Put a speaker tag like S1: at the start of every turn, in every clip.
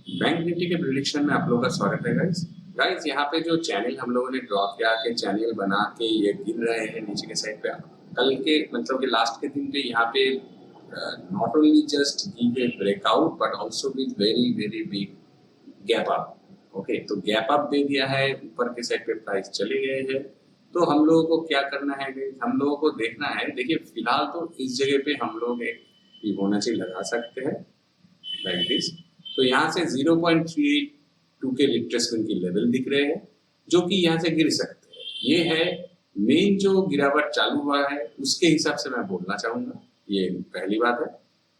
S1: Bank Nifty के prediction में आप लोगों का स्वागत है गाइस यहाँ पे जो चैनल हम लोगों ने ड्रॉ किया के चैनल बना के ये गिर रहे हैं नीचे के साइड पे, कल के मतलब कि लास्ट के दिन पे यहाँ पे not only just give a breakout but also with very very big gap up. Okay, तो गैप अप दे दिया है, ऊपर के साइड पे प्राइस चले गए हैं। तो हम लोगों को क्या करना है guys? हम लोगों को देखना है, देखिए फिलहाल तो इस जगह पे हम लोग एक फिबोनाची लगा सकते हैं लाइक दिस। तो यहाँ से 0.382 के रिट्रेसमेंट की लेवल दिख रहे हैं जो कि यहाँ से गिर सकते हैं। ये है मेन जो गिरावट चालू हुआ है उसके हिसाब से मैं बोलना चाहूंगा, ये पहली बात है।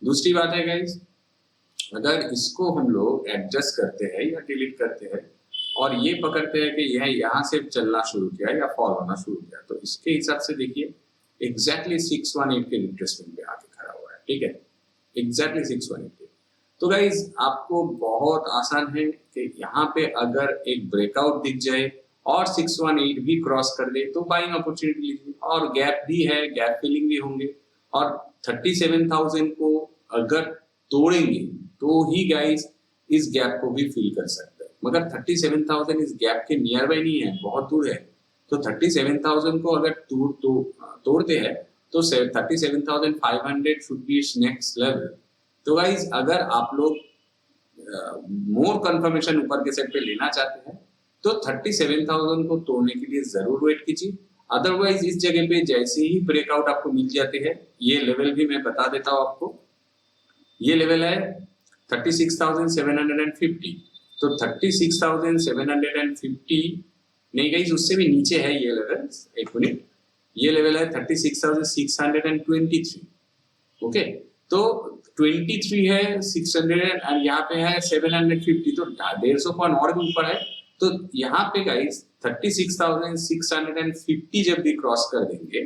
S1: दूसरी बात है गाइस, अगर इसको हम लोग एडजस्ट करते हैं या डिलीट करते हैं और ये पकड़ते हैं कि यह यहाँ से चलना शुरू किया या फॉल होना शुरू किया, तो इसके हिसाब से देखिए एग्जैक्टली 618 के रिट्रेसमेंट पे आके खड़ा हुआ है। ठीक है, एग्जैक्टली 618। तो गाइज आपको बहुत आसान है कि यहाँ पे अगर एक ब्रेकआउट दिख जाए और 618 भी क्रॉस कर दे तो बाइंग अपॉर्चुनिटी लीजिए, और गैप भी है, गैप फिलिंग भी होंगे, और 37,000 को अगर तोड़ेंगे तो ही गाइज इस गैप को भी फिल कर सकते हैं। मगर 37,000 इस गैप के नियर बाय नहीं है, बहुत दूर है। तो 37,000 को अगर तोड़ते हैं तो 37,500 शुड बी नेक्स्ट लेवल। तो गाइज अगर आप लोग मोर कंफर्मेशन ऊपर के सेट पे लेना चाहते हैं तो 37,000 को तोड़ने के लिए जरूर वेट कीजिए। अदरवाइज इस जगह पे जैसे ही ब्रेकआउट आपको मिल जाते हैं, ये लेवल भी मैं बता देता हूँ आपको, ये लेवल है 36,750। तो 36,750 नहीं गाइज, उससे भी नीचे है ये लेवल, एक मिनट, ये लेवल है 36,623। ओके, तो 23 है 600 और यहाँ पे है 750, तो 150 पॉइंट और भी ऊपर है। तो यहाँ पे गाइस 36,650 जब भी क्रॉस कर देंगे,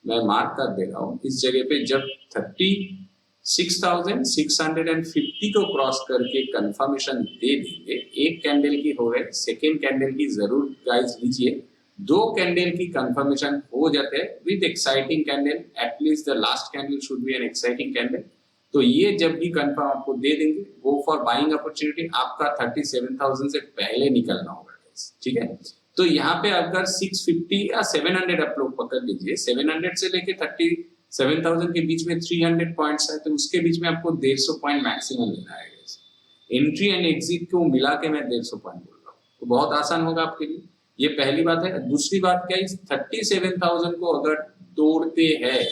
S1: मैं मार्क कर दे रहा हूँ इस जगह पे, जब 36,650 को क्रॉस करके कंफर्मेशन दे देंगे, एक कैंडल की हो गए, सेकेंड कैंडल की जरूर गाइस लीजिए, 2 कैंडल की कंफर्मेशन हो जाते हैं with exciting candle, at least the last candle should be an exciting candle. तो ये जब भी कंफर्म आपको दे देंगे, गो फॉर बाइंग अपॉर्चुनिटी, आपका 37,000 से पहले निकलना होगा। ठीक है, तो यहाँ पे अगर 650 या 700 आप लोग पकड़ लीजिए, 700 से लेके 37,000 के बीच में 300 पॉइंट्स है, तो उसके बीच में आपको 150 पॉइंट मैक्सिमम लेना है। एंट्री एंड एग्जिट को मिला के मैं 150 पॉइंट बोल रहा हूँ, तो बहुत आसान होगा आपके लिए। ये पहली बात है। दूसरी बात क्या है, 37,000 को अगर तोड़ते हैं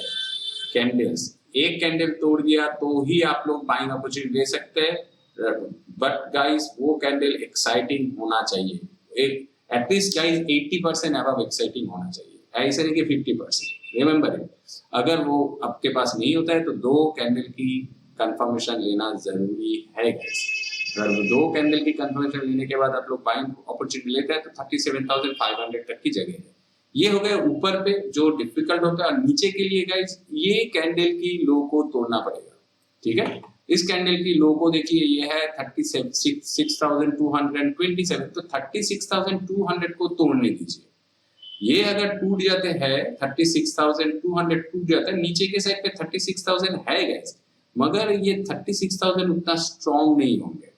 S1: कैंडल्स, एक कैंडल तोड़ दिया तो ही आप लोग बाइंग अपॉर्चुनिटी ले सकते हैं, बट गाइस वो कैंडल एक्साइटिंग होना चाहिए, एक एटलीस्ट गाइस 80% अबव एक्साइटिंग होना चाहिए, ऐसे नहीं कि 50%। रिमेंबर इट, अगर वो आपके पास नहीं होता है तो 2 कैंडल की कंफर्मेशन लेना जरूरी है गाइस। अगर 2 कैंडल की कंफर्मेशन लेने के बाद आप लोग बाइंग अपॉर्चुनिटी लेते हैं तो 37,500 तक की जगह है। ये हो गया ऊपर पे जो डिफिकल्ट होता है, और नीचे के लिए गाइस ये कैंडल की लो को तोड़ना पड़ेगा। ठीक है, इस कैंडल की लो को देखिए, ये है 36,227, तो 36,200 को तोड़ने दीजिए। ये अगर टूट जाते हैं, 36,200 टूट जाता है, नीचे के साइड पे 36,000 है गाइस, मगर ये 36,000 उतना स्ट्रॉन्ग नहीं होंगे।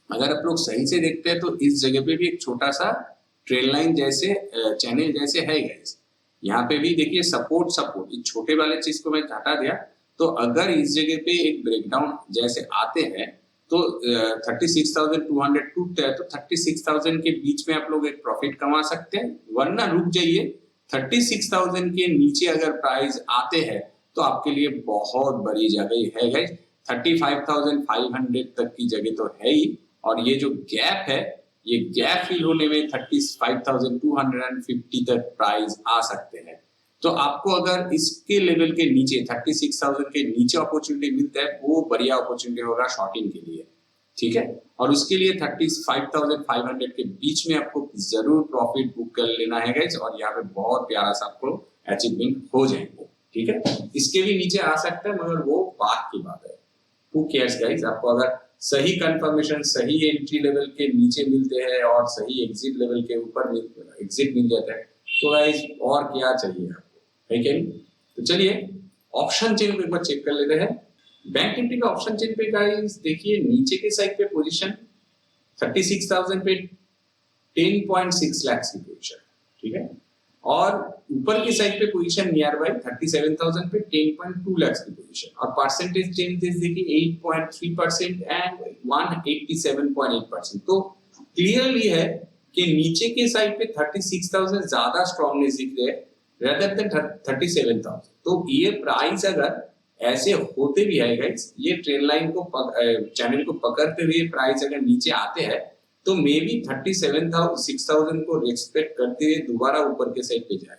S1: अगर आप लोग सही से देखते हैं तो इस जगह पे भी एक छोटा सा ट्रेल लाइन जैसे चैनल जैसे है गाइस, यहाँ पे भी देखिए सपोर्ट, इस छोटे वाले चीज को मैं हटा दिया, तो अगर इस जगह पे एक ब्रेकडाउन जैसे आते हैं तो 36,200 टूटते हैं, तो 36,000 के बीच में आप लोग एक प्रॉफिट कमा सकते हैं, वरना रुक जाइए। 36,000 के नीचे अगर प्राइस आते हैं तो आपके लिए बहुत बड़ी जगह है गाइस, 35,500 तक की जगह तो है ही, और ये जो गैप है, ये गैप फिल होने में 35,250 तक प्राइस आ सकते हैं। तो आपको अगर इसके लेवल के नीचे 36,000 के नीचे अपॉर्चुनिटी मिलता है, वो बढ़िया अपॉर्चुनिटी होगा शॉर्टिंग के लिए। ठीक है, और उसके लिए 35,500 के बीच में आपको जरूर प्रॉफिट बुक कर लेना है गाइस, और यहाँ पे बहुत प्यारा सा आपको अचीवमेंट हो जाएंगे। ठीक है, इसके भी नीचे आ सकता है, मगर वो बात की बात है, हू केयर्स गाइस। आपको अगर सही कंफर्मेशन, सही एंट्री लेवल के नीचे मिलते हैं और सही एग्जिट लेवल के ऊपर एग्जिट मिल जाता है, तो गाइस और क्या चाहिए आपको, है क्या नहीं। तो चलिए ऑप्शन चेन को एक बार चेक कर लेते हैं। बैंक निफ्टी का ऑप्शन चेन पे गाइस देखिए, नीचे के साइड पे पोजीशन 36,000 पे 10.6 लाख की पोजीशन, ठीक है। और ऊपर की साइड पे पोजीशन नियर बाय 37,000 पे 10.2 लाख की पोजीशन, और परसेंटेज चेंजेस देखिए 8.3% एंड 187.8%। तो क्लियरली है कि नीचे के साइड पे 36,000 ज्यादा स्ट्रांगनेस दिख रहे हैं रेदर देन 37,000। तो ये प्राइस अगर ऐसे होते भी है गाइस, ये ट्रेंड लाइन को चैनल को पकड़ते हुए प्राइस अगर नीचे आते हैं तो मे बी 37,000 को रिस्पेक्ट करते हुए दोबारा ऊपर के साइड पे जाए।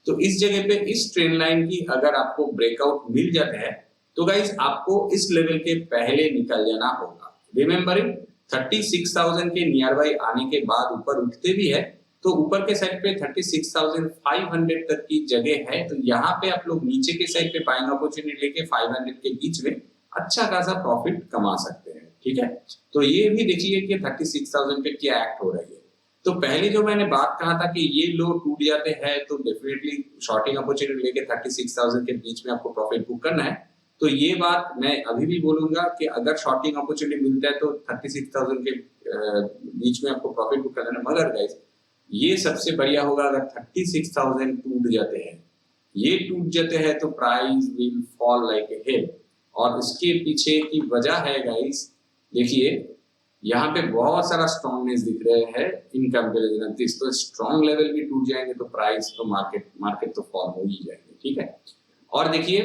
S1: तो इस जगह पे इस ट्रेंड लाइन की अगर आपको ब्रेकआउट मिल जाता है तो गाइस आपको इस लेवल के पहले निकल जाना होगा। रिमेंबरिंग 36,000 के नियर बाई आने के बाद ऊपर उठते भी है तो ऊपर के साइड पे 36,500 तक की जगह है, तो यहाँ पे आप लोग नीचे के साइड पे बाइंग अपॉर्चुनिटी लेके 500 के बीच में अच्छा खासा प्रॉफिट कमा सकते हैं, ठीक है। तो ये भी देखिए कि 36,000 पे क्या एक्ट हो रही है। तो पहले जो मैंने बात कहा था कि ये लो टूट जाते हैं तो डेफिनेटली शॉर्टिंग अपॉर्चुनिटी लेके 36,000 के बीच में आपको प्रॉफिट बुक करना है। तो ये बात मैं अभी भी बोलूंगा कि अगर शॉर्टिंग अपॉर्चुनिटी मिलता है तो 36,000 के बीच में आपको प्रॉफिट बुक करना है। मगर गाइस ये सबसे बढ़िया होगा अगर 36,000 टूट जाते हैं, ये टूट जाते हैं तो price will fall like a hill. और इसके पीछे की वजह है गाइस, देखिए यहाँ पे बहुत सारा स्ट्रॉन्गनेस दिख रहे हैं इन कंपेरिजन। तो स्ट्रॉन्ग लेवल भी टूट जाएंगे तो प्राइस तो मार्केट तो फॉल हो ही जाएंगे, ठीक है। और देखिए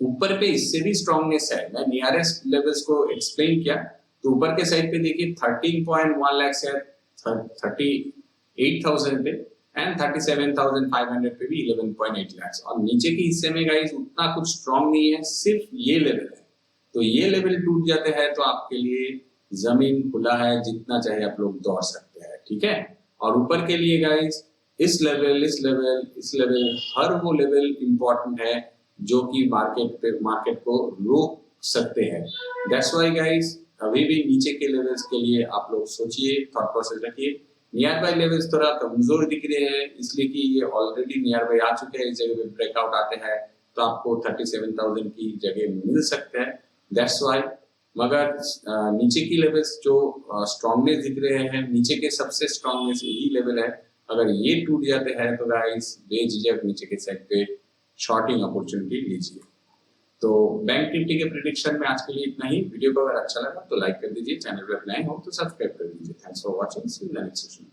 S1: ऊपर पे इससे भी स्ट्रॉन्गनेस है, मैं नियरेस्ट लेवल्स को एक्सप्लेन किया। तो ऊपर के साइड पे देखिए 13.1 लाख से 38,000 पे एंड 37,500 पे भी 11.8 लाख। और नीचे के हिस्से में गाइस उतना कुछ स्ट्रॉन्ग नहीं है, सिर्फ ये लेवल है। तो ये लेवल टूट जाते हैं तो आपके लिए जमीन खुला है, जितना चाहे आप लोग दौड़ सकते हैं, ठीक है। और ऊपर के लिए गाइस इस लेवल हर वो लेवल इंपॉर्टेंट है जो कि मार्केट को रोक सकते हैं। दैट्स व्हाई गाइस अभी भी नीचे के लेवल्स के लिए आप लोग सोचिए, थॉट प्रोसेस रखिए। नियर बाय लेवल्स थोड़ा कमजोर दिख रहे हैं इसलिए कि ये ऑलरेडी नियर बाय आ चुके हैं। इस जगह पे ब्रेकआउट आते हैं तो आपको 37,000 की जगह मिल सकते हैं, दैट्स व्हाई। मगर नीचे की लेवल्स जो स्ट्रॉन्गनेस दिख रहे हैं, नीचे के सबसे स्ट्रॉन्गनेस यही लेवल है। अगर ये टूट जाते हैं तो गाइस बेझिझक नीचे के साइड पे शॉर्टिंग अपॉर्चुनिटी लीजिए। तो बैंक निफ्टी के प्रेडिक्शन में आज के लिए इतना ही। वीडियो को अगर अच्छा लगा तो लाइक कर दीजिए, चैनल पर नए हो तो सब्सक्राइब कर दीजिए। Thanks for watching, see you in the next session.